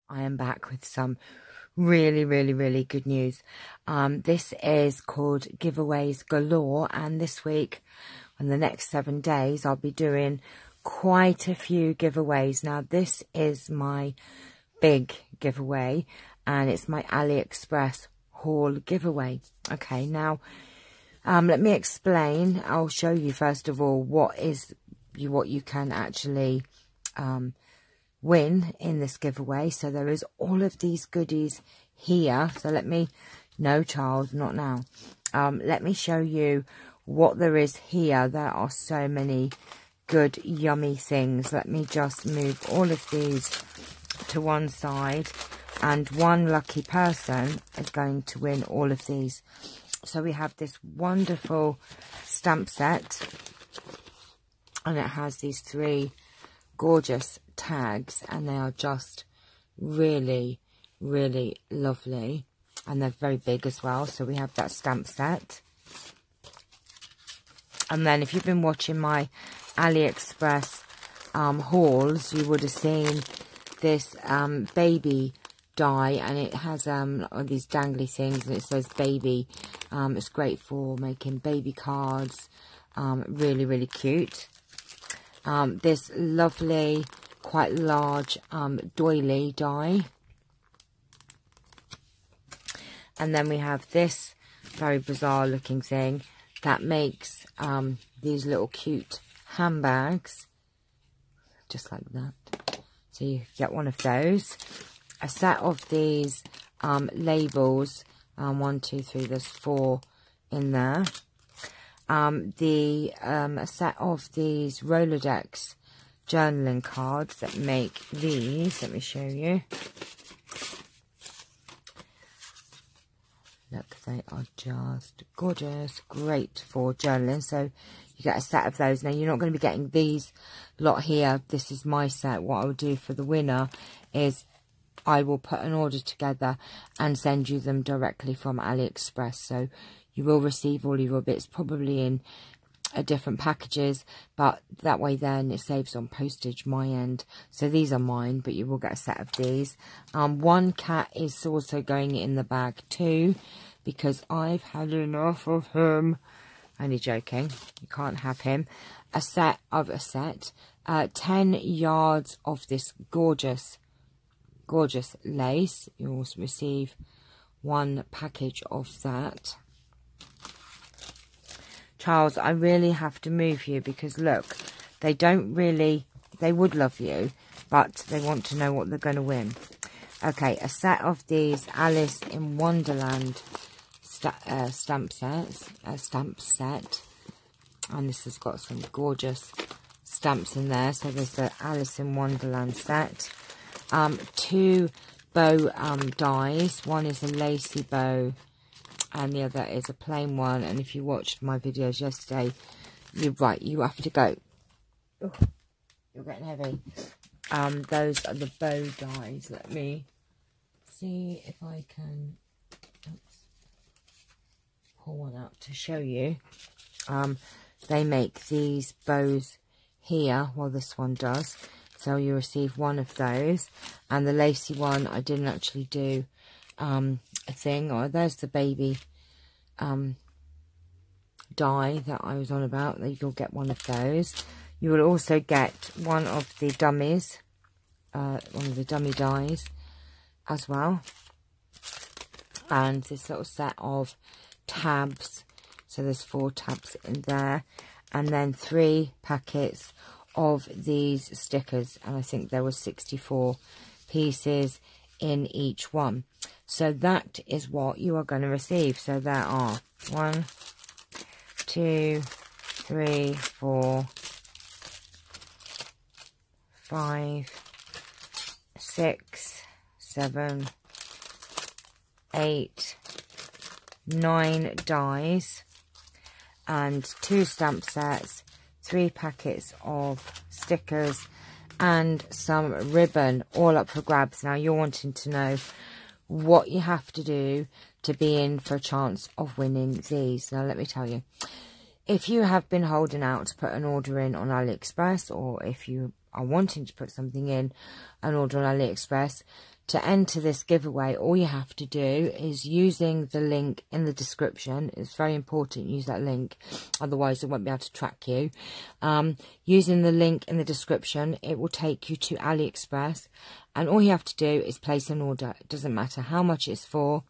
I am back with some really good news. This is called Giveaways Galore, and this week, in the next 7 days, I'll be doing quite a few giveaways. Now, this is my big giveaway, and it's my Aliexpress Haul giveaway. Okay, now, let me explain. I'll show you, first of all, what you can actually win in this giveaway. So there is all of these goodies here. So no, Charles, not now. Let me show you what there is here. There are so many good, yummy things. Let me just move all of these to one side, and one lucky person is going to win all of these. So we have this wonderful stamp set, and it has these 3 gorgeous tags, and they are just really lovely, and they're very big as well. So we have that stamp set. And then if you've been watching my Aliexpress hauls, you would have seen this baby die, and it has all these dangly things, and it says baby. It's great for making baby cards. Really cute. This lovely, quite large doily die. And then we have this very bizarre looking thing that makes these little cute handbags, just like that. So you get one of those. A set of these labels, 1, 2, 3, there's 4 in there. A set of these Rolodex journaling cards that make these. Let me show you. Look, they are just gorgeous, great for journaling. So you get a set of those. Now, you're not going to be getting these lot here. This is my set. What I'll do for the winner is I will put an order together and send you them directly from Aliexpress. So you will receive all your bits, probably in different packages, but that way then it saves on postage my end. So these are mine, but you will get a set of these. One cat is also going in the bag too, because I've had enough of him. Only joking, you can't have him. 10 yards of this gorgeous lace. You also receive 1 package of that. Charles, I really have to move you because look, they would love you, but they want to know what they're going to win. Okay, a set of these Alice in Wonderland stamp set, and this has got some gorgeous stamps in there. So there's the Alice in Wonderland set. 2 bow dies. One is a lacy bow, and the other is a plain one. And if you watched my videos yesterday, you have to go. Oh, you're getting heavy. Those are the bow dies. Let me see if I can pull one out to show you. They make these bows here, well, this one does. So you receive 1 of those, and the lacy one I didn't actually do a thing. Oh, there's the baby die that I was on about. You'll get 1 of those. You will also get 1 of the dummies, one of the dummy dies as well, and this little set of tabs. So there's 4 tabs in there, and then 3 packets of these stickers, and I think there were 64 pieces in each one. So that is what you are going to receive. So there are 1, 2, 3, 4, 5, 6, 7, 8, 9 dies, and 2 stamp sets, 3 packets of stickers, and some ribbon, all up for grabs. Now, you're wanting to know what you have to do to be in for a chance of winning these. Now, let me tell you, if you have been holding out to put an order in on Aliexpress, or if you are wanting to put something in an order on Aliexpress, to enter this giveaway, all you have to do is using the link in the description. It's very important, use that link, otherwise it won't be able to track you. Using the link in the description, it will take you to AliExpress, and all you have to do is place an order. It doesn't matter how much it's for,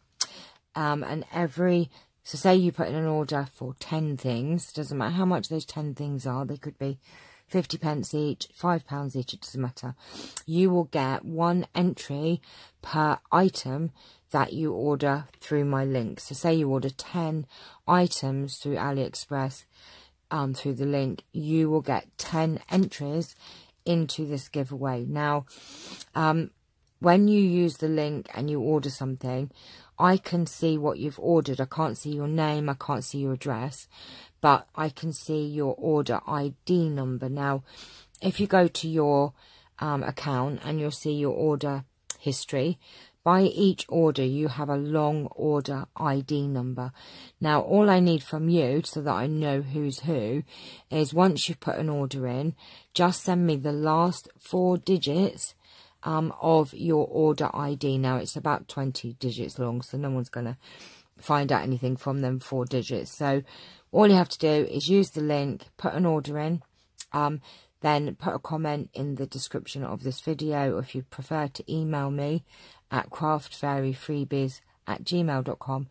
so say you put in an order for 10 things, doesn't matter how much those 10 things are, they could be 50p each, £5 each, it doesn't matter. You will get 1 entry per item that you order through my link. So say you order 10 items through AliExpress, through the link, you will get 10 entries into this giveaway. Now, when you use the link and you order something, I can see what you've ordered. I can't see your name, I can't see your address, but I can see your order ID number. Now, if you go to your account and you'll see your order history, by each order you have a long order ID number. Now, all I need from you, so that I know who's who, is once you've put an order in, just send me the last 4 digits of your order ID. Now, it's about 20 digits long, so no one's going to find out anything from them 4 digits. So all you have to do is use the link, put an order in, then put a comment in the description of this video, or if you prefer to email me at craftfairyfreebies@gmail.com.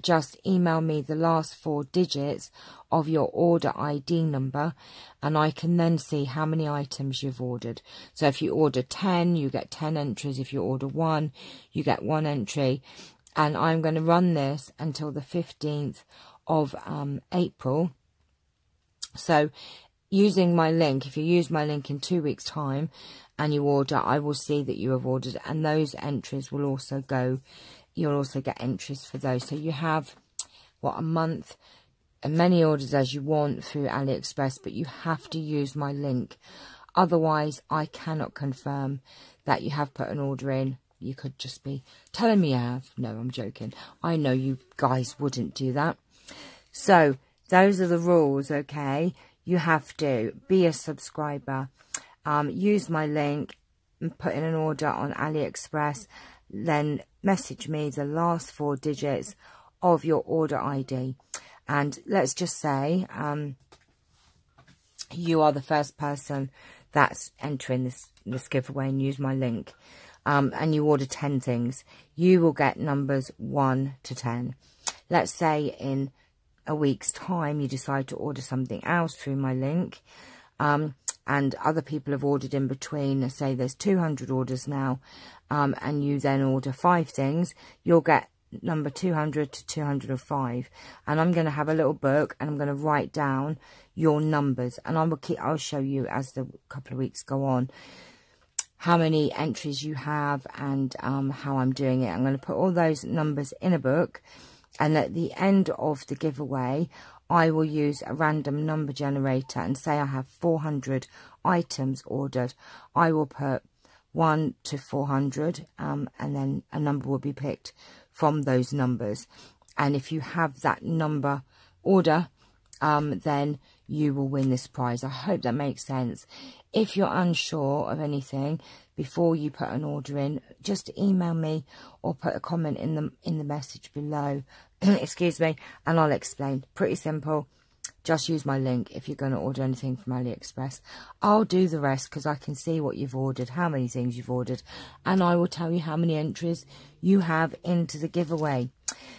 Just email me the last 4 digits of your order ID number, and I can then see how many items you've ordered. So if you order 10, you get 10 entries. If you order 1, you get 1 entry. And I'm going to run this until the 15th of April. So using my link, if you use my link in 2 weeks' time and you order, I will see that you have ordered, and those entries will also go. You'll also get entries for those. So you have, what, a month, and many orders as you want through AliExpress, but you have to use my link. Otherwise, I cannot confirm that you have put an order in. You could just be telling me you have. No, I'm joking. I know you guys wouldn't do that. So those are the rules, okay? You have to be a subscriber, use my link, and put in an order on AliExpress, then message me the last 4 digits of your order ID. And let's just say you are the first person that's entering this giveaway and use my link, and you order 10 things. You will get numbers 1 to 10. Let's say in a week's time you decide to order something else through my link, and other people have ordered in between. Let's say there's 200 orders now, and you then order 5 things, you'll get number 200 to 205. And I'm going to have a little book, and I'm going to write down your numbers, and I'll show you as the couple of weeks go on how many entries you have, and how I'm doing it. I'm going to put all those numbers in a book, and at the end of the giveaway, I will use a random number generator, and say I have 400 items ordered. I will put 1 to 400, and then a number will be picked from those numbers. And if you have that number order, then you will win this prize. I hope that makes sense. If you're unsure of anything before you put an order in, just email me or put a comment in the message below. Excuse me, and I'll explain. Pretty simple. Just use my link if you're going to order anything from AliExpress. I'll do the rest because I can see what you've ordered, how many things you've ordered, and I will tell you how many entries you have into the giveaway.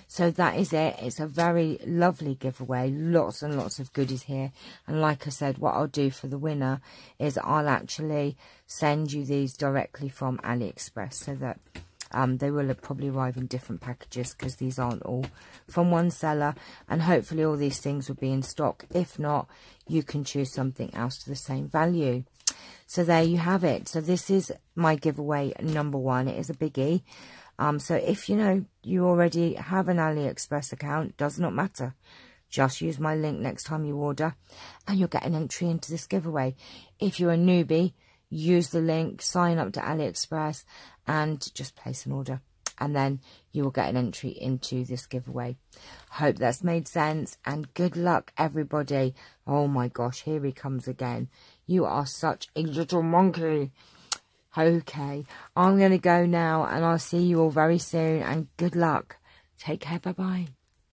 So that is it. It's a very lovely giveaway. Lots and lots of goodies here. And like I said, what I'll do for the winner is I'll actually send you these directly from AliExpress, so that they will probably arrive in different packages, because these aren't all from one seller, and hopefully all these things will be in stock. If not, you can choose something else to the same value. So there you have it. So this is my giveaway number 1. It is a biggie. So if you already have an AliExpress account, does not matter. Just use my link next time you order, and you'll get an entry into this giveaway. If you're a newbie, use the link, sign up to AliExpress, and just place an order, and then you will get an entry into this giveaway. Hope that's made sense, and good luck, everybody. Oh my gosh, here he comes again. You are such a little monkey. Okay, I'm going to go now, and I'll see you all very soon, and good luck. Take care, bye-bye.